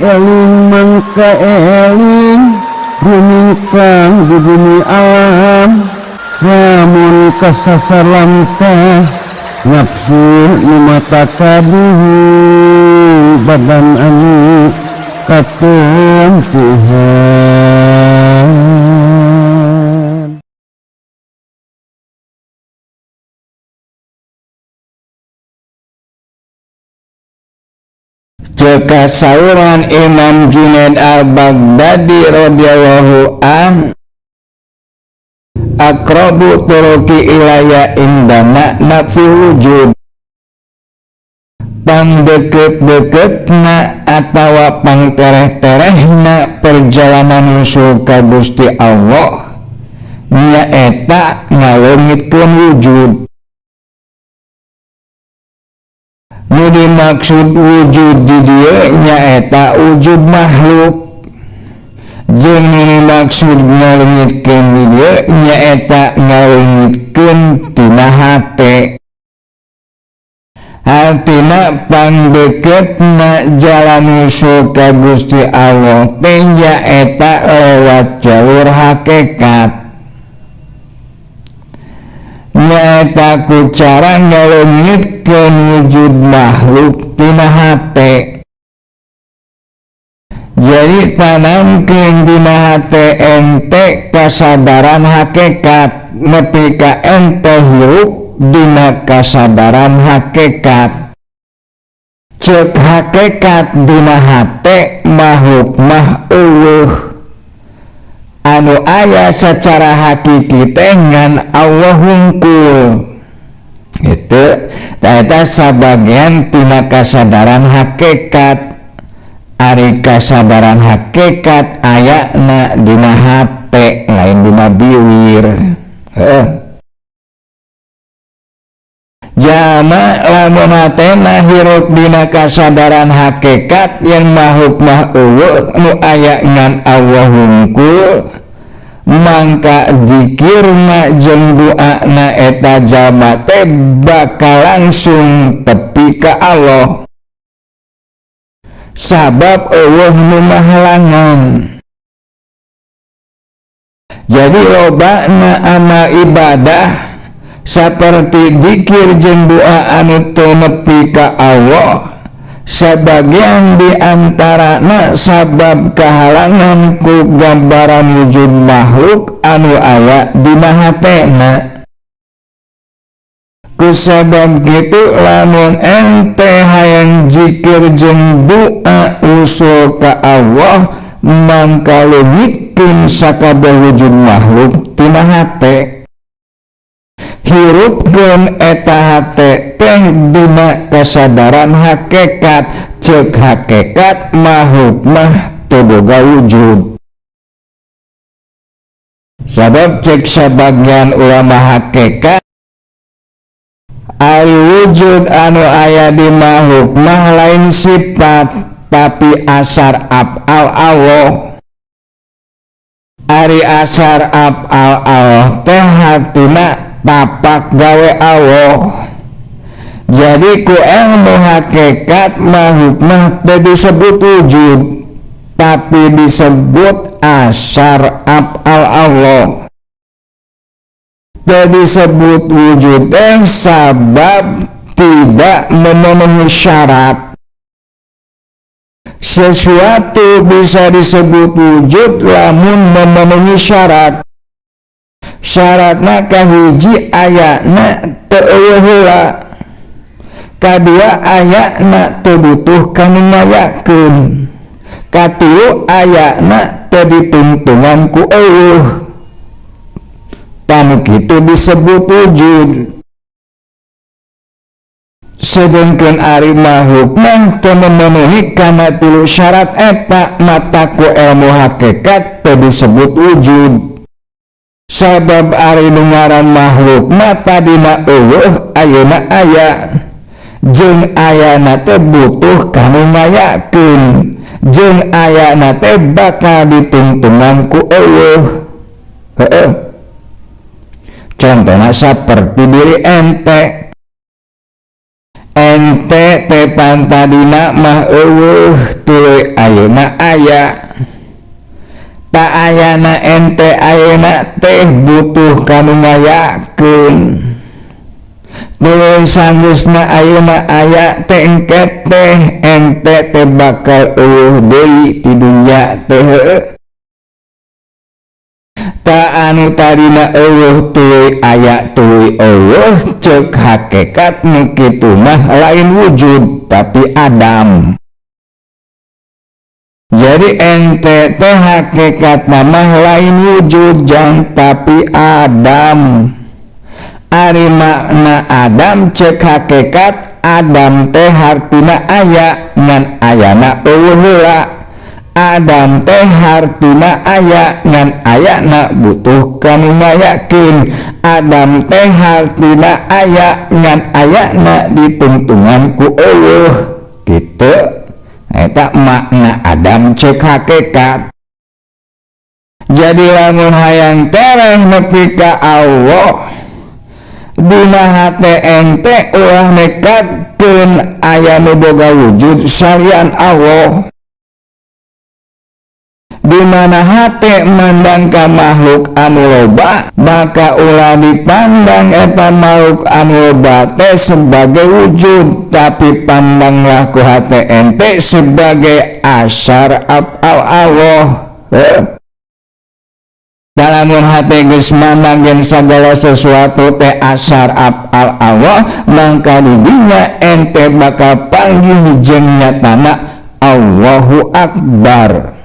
eling mangka eling rumikang di bumi alam namun kasasalam teh nafsu nu mata kaduhu badan anu katon Tuhan. Jika sauran Imam Junaid al-Baghdadi radhiyallahu an aqrabu turuqi ilaya indana nafi wujud pangdeket-deketna atawa pangtereh-terehna perjalanan nusul ka Gusti Allah nyaeta ngaleungitkeun wujud. Nu dimaksud wujud di dieu nyaeta wujud makhluk, jeung nu dimaksud ngaleungitkeun di dieu nyaeta ngaleungitkeun tina hate. Artina pangdeketna jalan nusul ka Gusti Allah teh nyaeta lewat jalur hakikat. Nyaeta ku cara ngaleungitkeun wujud makhluk tina hate. Jadi tanamkeun tina hate ente kasadaran hakikat nepi ka ente hirup dina kasadaran hakikat. Ceuk hakikat dina hate makhluk mah eueuh anu aya secara hakiki teh ngan Allah hungkul. Itu eta sabagian tina kasadaran hakikat. Ari kasadaran hakikat ayana dina hate lain dina biwir. Jama lamun hatena hirup dina kasadaran hakikat yang makhluk mah eueuh nu aya ngan Allah hungkul, mangka zikirna jeung doana eta jalma teh bakal langsung tepi ka Allah. Sabab eueuh nu mahalangan. Jadi lobana amal ibadah saperti zikir jeung doa anu teu nepi ka Allah, sebagian di antarana sabab kahalangan ku gambaran wujud makhluk anu aya dina hatena. Ku sabab kitu lamun ente hayang zikir jeung doa usul ka Allah, mangka leungitkeun sakabeh wujud makhluk tina hate. Hirupkeun eta hate teh dina kasadaran hakikat, ceuk hakikat makhluk mah teu boga wujud. Sabab ceuk sabagian ulama hakikat ari wujud anu aya di makhluk mah lain sifat tapi asar af'al Allah. Ari asar af'al Allah teh hatina tapak gawe Allah. Jadi ku ilmu hakikat makhluk mah teu disebut wujud tapi disebut asar af'al Allah. Teu disebut wujud teh sabab tidak memenuhi syarat. Sesuatu bisa disebut wujud lamun memenuhi syarat. Syaratna kahiji ayana teu eueuh heula, kadua ayana teu butuh kanu ngayakeun, katilu ayana teu ditungtungan ku eueuh. Panu kitu disebut wujud. Sedengkeun ari makhluk mah teu memenuhi kana tilu syarat eta, mata ku ilmu hakikat teu disebut wujud. Sabab ari nu ngaran makhluk mata dina eueuh ayeuna aya, jeung ayana teh butuh kanu ngayakeun, jeung ayana teh bakal ditungtungan ku eueuh. Contohna saperti diri ente. ente tepan tadina mah tuluy ayeuna aya tak ayana ente ayeuna teh butuh kanu ngayakeun tuluy sanggusna ayeuna aya teh engke teh ente teh bakal eueuh deui ti dunya teh tak anu tadina eueuh tuluy aya tuluy eueuh ceuk hakikat nu kitu mah lain wujud tapi Adam. Jadi ente teh hakikat mah lain wujud jang tapi Adam. Ari makna Adam cek hakikat Adam teh hartina aya ngan ayana eueuh heula. Adam teh hartina aya ngan ayana butuh kanu ngayakeun. Adam teh hartina aya ngan ayana ditungtungan ku eueuh. Kitu eta makna Adam cek hakikat. Jadi lamun hayang tereh nepi ka Allah dina hate ente ulah nekatkeun aya nu boga wujud salian Allah. Di mana hate mandang ka makhluk anu loba maka ulah dipandang eta makhluk anu loba teh sebagai wujud tapi pandanglah ku hate ente sebagai asar af'al Allah. Dalamun hate geus mandang gen sagala sesuatu teh asar af'al Allah mangka di dinya ente bakal panggih jeung nyatana Allahu Akbar.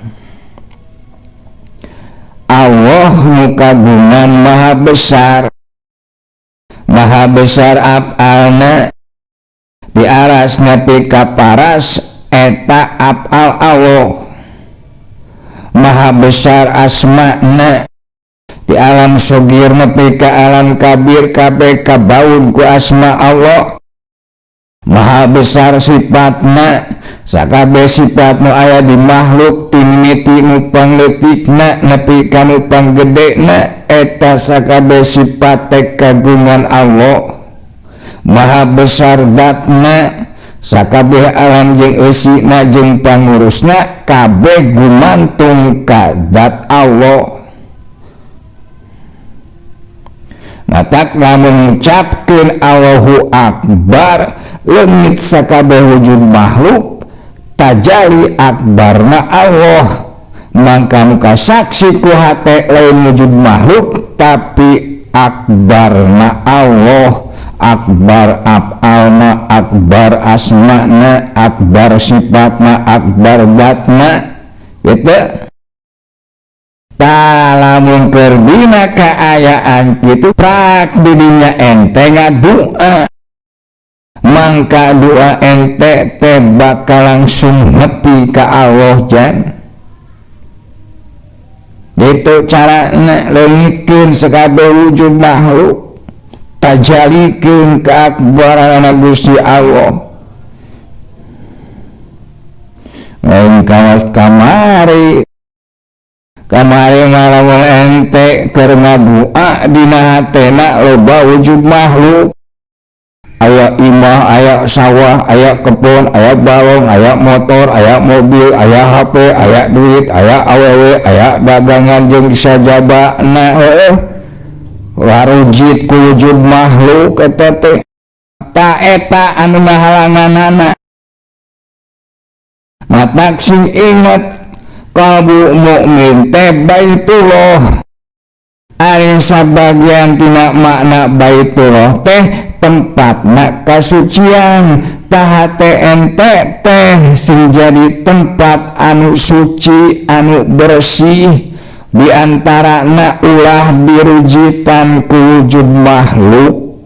Allah nu kagungan maha besar af'alna diaras nepi ka paras eta af'al Allah. Maha besar asma'na di alam sogir nepi ka alam kabir kabeh kabaun ku asma Allah. Maha besar sifatna sakabeh sifat nu aya di makhluk timimiti nu pangleutikna nepi ka nu panggedena eta sakabeh sifat teh kagungan Allah. Maha besar datna sakabeh alam jeung eusina jeung pangurusna kabeh gumantung ka zat Allah. Matak lamun ngucapkeun Allahu Akbar leungit sakabeh wujud makhluk tajali akbarna Allah mangka nu kasaksi ku hate lain wujud makhluk tapi akbarna Allah. Akbar af'alna, akbar asma'na, akbar sifatna, akbar zatna gitu. Lamun kerdina kaayaan kitu prak didinya ente ngadua mangka doa ente teh bakal langsung nepi ka Allah jan. Itu carana leungitkeun sakabeh wujud makhluk tajalikeun keakbaran Gusti Allah. Lain kamari ngalamun ente keur ngadua dina hatena loba wujud makhluk. Aya imah, aya sawah, aya kebun, aya balong, aya motor, aya mobil, aya HP, aya duit, aya awewe, aya dagangan jeung sajabana warujit ku wujud makhluk eta teh ta eta anu ngahalanganana. Matak sing inget kalbu mukmin teh Baitullah. Ari sabagian tina makna Baitullah teh tempatna kasucian. Tahate ente teh sing jadi tempat anu suci anu bersih diantarana ulah dirujitan ku wujud makhluk.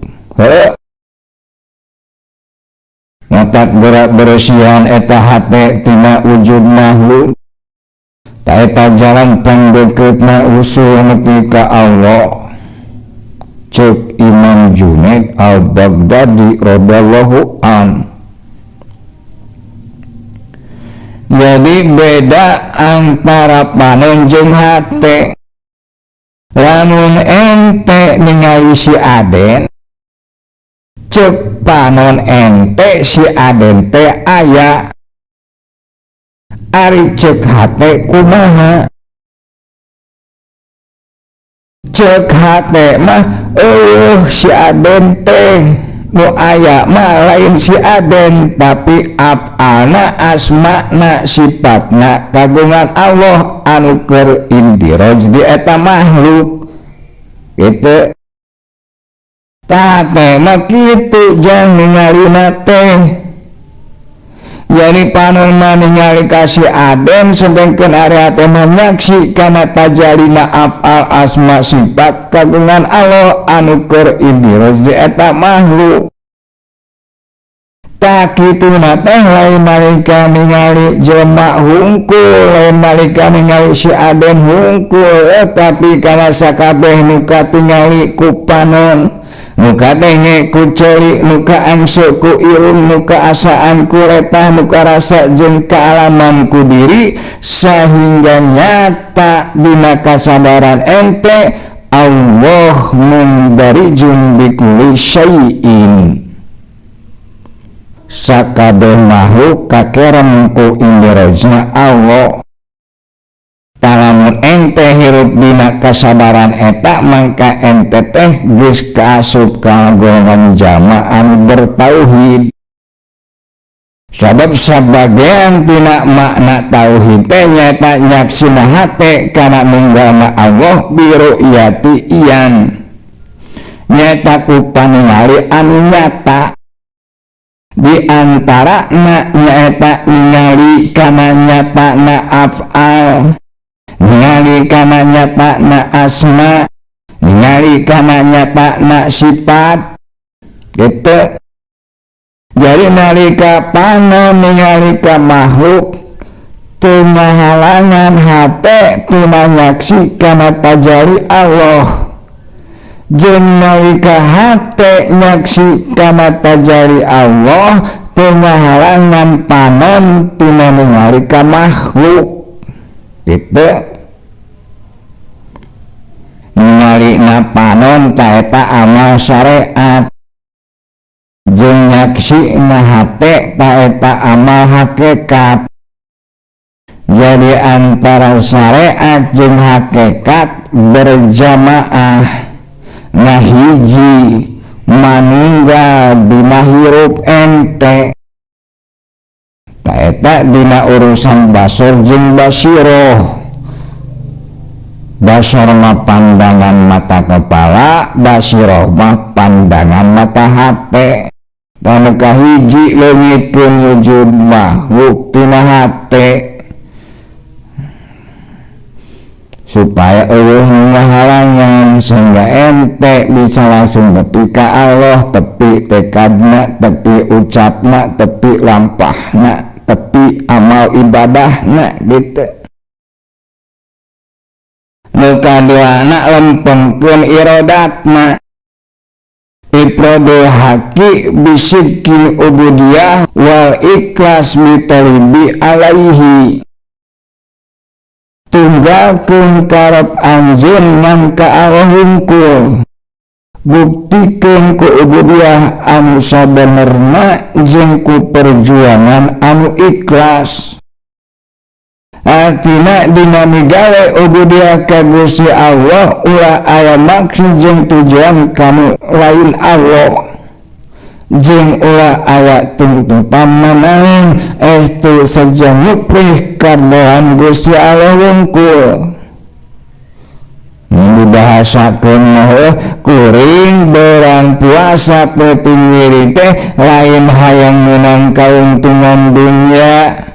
Matak gerak bersihan eta hate tina wujud makhluk. Ta eta jalan pangdeuketna usul nepi ka Allah. Cek Imam Junaid al-Baghdadi radhiyallahu an. Jadi beda antara panen jeung hate. Lamun ente ningali si Aden cek panon ente si Aden teh aya ari cek hate kumaha cek hate mah si Aden teh nu aya mah lain si Aden tapi af'alna asmana sifatna kagungan Allah anu keur indiroj di eta makhluk gitu. Tate mah kitu jang ningalina teh jadi panon mah ningali ka si Aden sedengkeun area teh nyaksi kana tajalina af'al asma sifat kagungan Allah anu keur indiroj di eta makhluk. Tak kituna teh lain nalika ningali jelema hungkul lain nalika ningali si Aden hungkul tapi kana sakabeh nu katingali ku panon nu kadenge ku ceuli nu kaangse ku irung nu kaasaan ku letah nu karasa jeung kaalaman ku diri sahingga nyata dina kasadaran ente Allah mundarijun bikulli syai'in sakabeh makhluk kakerem ku indirojna Allah. Talamun ente hirup dina kasadaran eta mangka ente teh geus kaasup ka golongan jama anu bertauhid. Sabab sabagean tina makna tauhid teh nyata nyaksina hate kana nunggalna Allah biru'yati iyan nyata ku paningali anu nyata di antara nyaeta ningali kana nyata na af'al ningali kana nyata na asma ningali kana nyata na sifat gitu. Jadi nalika panon ningali ka makhluk teu ngahalangan hate tina nyaksi kana tajali Allah jeung nalika hate nyaksi kana tajali Allah teu ngahalangan panon tina ningali ka makhluk gitu. Ningali na panon taeta amal syariat jeung nyaksi na hate taeta amal hakikat. Jadi antara syariat jeung hakikat berjamaah nah hiji manunggal dina hirup ente taeta dina urusan basor jeung basiroh. Basor mah pandangan mata kepala, basiroh mah pandangan mata hate. Tanu kahiji leungitkeun wujud makhluk tina hate supaya eueuh ngahalangan sehingga ente bisa langsung tepi ka Allah, tepi tekadna, tepi ucapna, tepi lampahna, tepi amal ibadahna gitu. Nu kaduana lempengkeun irodatna ifradul haqi bisidqil ubudiyah wal ikhlas mitolibi alaihi tunggalkeun karep anjeun mangka Allah hungkul buktikeun ku ubudiyah anu sabenerna jeung ku perjuangan anu ikhlas. Artina dina migawe ubudiyah ka Gusti Allah ulah aya maksud jeung tujuan kanu lain Allah jeung ulah aya tuntutan manaon estu saja nyuprih kadoan Gusti Allah wungkul. Dibahasakeun mah kuring berang puasa peuting wiri teh lain hayang meunang kauntungan dunia,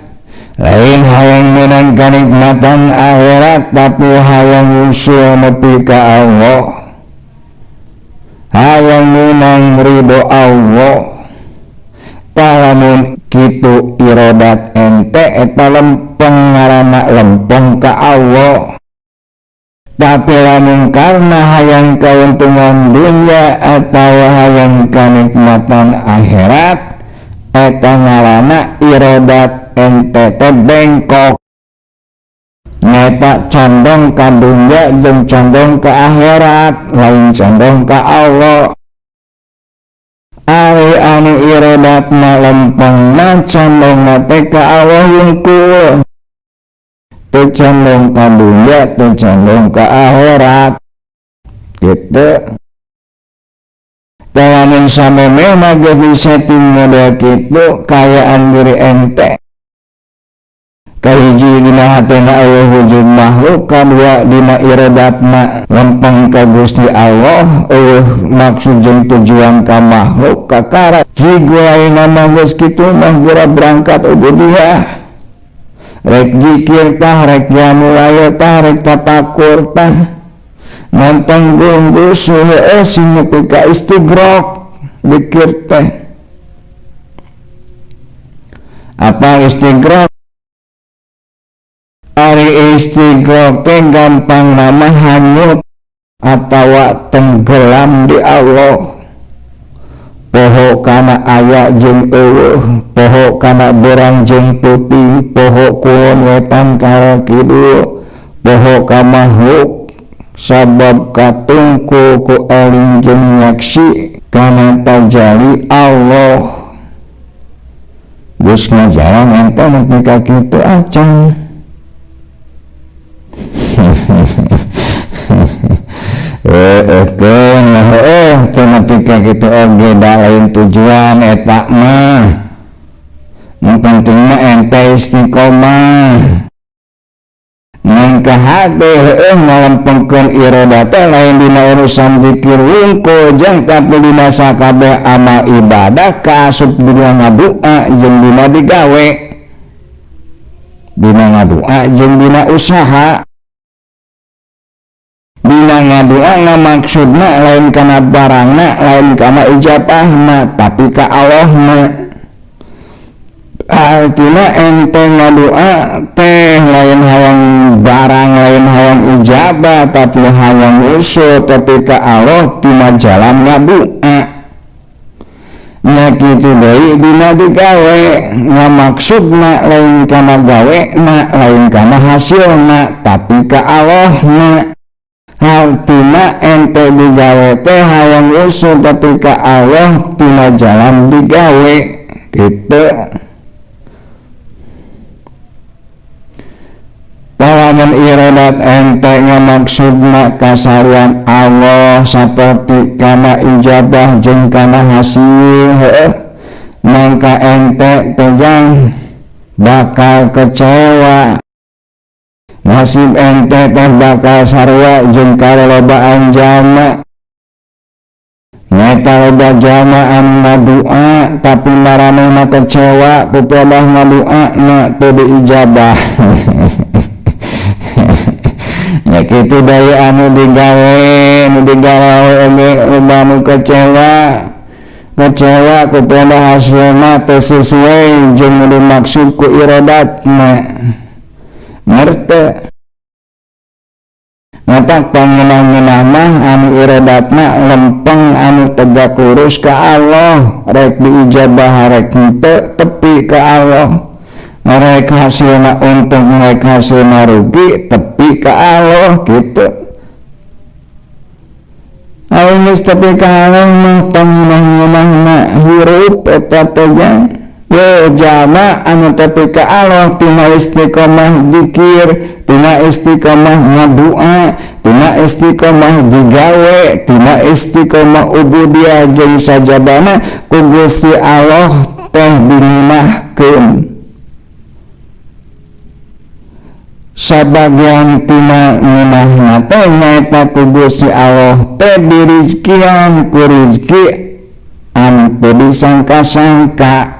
lain hayang meunang kanikmatan akhirat, tapi hayang usul nepi ka Allah, hayang meunang ridho Allah. Talamun kitu irodat ente eta lempeng ngaranna lempeng ka Allah. Tapi lamun karena hayang kauntungan dunia atau hayang kanikmatan akhirat, eta ngaranna irodat ente teh bengkok. Nyata condong ka dunia jeung condong ka akhirat, lain condong ka Allah. ari anu irodatna lempeng condong teh ka Allah wungkul, teu condong ka dunya, teu condong ka akhirat gitu. Lamun samemehna geus disetting model kitu kayaan diri ente, kahiji dina hatena Allah wujud makhluk, kadua dina irodatna lempeng ka Gusti Allah, maksud jeung tujuan ka makhluk kakara. Jigua nama geus kitu mah geura berangkat ubudiyah, rek zikir tah, rek jamulaya tah, rek tapakur tah, nantang gunggus sing nepi ka istighraq dikir teh. Apa istighraq? Ari istighraq teh gampang nama hanyut atawa tenggelam di Allah, poho kana aya jeung eueuh, poho kana borang jeung peuting, poho kulon wetan karo kidul, poho ka makhluk sabab katungku ku eling jeung nyaksi kana tajali Allah. Geus ngajaran ente nepi ka kitu acan. Teu nepi ka kitu oge da lain tujuan eta mah. Nu penting mah ente istiqomah. Mangka hade ngalempengkeun irodatna lain dina urusan zikir wungkul jeung tapi dina sakabeh amal ibadah kaasup dina ngadua jeung dina digawe, dina ngadua jeung dina usaha. Dina ngadua ngamaksudna lain kana barangna, lain kana ijabahna, tapi ka Allahna. Artina ente ngadua teh lain hayang barang, lain hayang ijabah, tapi hayang usul tapi ka Allah tina jalan ngadua. Nya kitu deui dina digawe, ngamaksudna lain kana gawena, lain kana hasilna, tapi ka Allahna. Artina ente digawe teh hayang usul tapi ka Allah tina jalan digawe gitu. Lamun iradat ente ngamaksudna kasarian Allah saperti kana ijabah jeung kana hasil, mangka ente tejang bakal kecewa. Nasib ente teh bakal sarua jeung kalolobaan jalma. Nyata loba jalma anu ngadua tapi maranehna kecewa pupedah ngaduana teu diijabah. Ya kitu daya anu digawe oge loba anu kecewa kupedah hasilna teu sesuai jeung dimaksud ku iradatna. Ngerti? Ngatak pangenah-ngenah mah anu iradatna lempeng anu tegak lurus ka Allah, rek diijabah rek henteu tepi ka Allah, rek hasilna untung rek hasilna rugi tepi ka Allah gitu. Aweus geus tepi ka Allah mah pangenah-ngenahna hirup eta teh ye jalma anu tepi ka Allah tina istiqomah zikir, tina istiqomah ngadua, tina istiqomah digawe, tina istiqomah ubudiyah jeung sajabana ku Gusti Allah teh dinimahkeun. Sabagian tina ngeunahna teh nyaeta ku Gusti Allah teh dirizkian ku rizki anu teu disangka-sangka.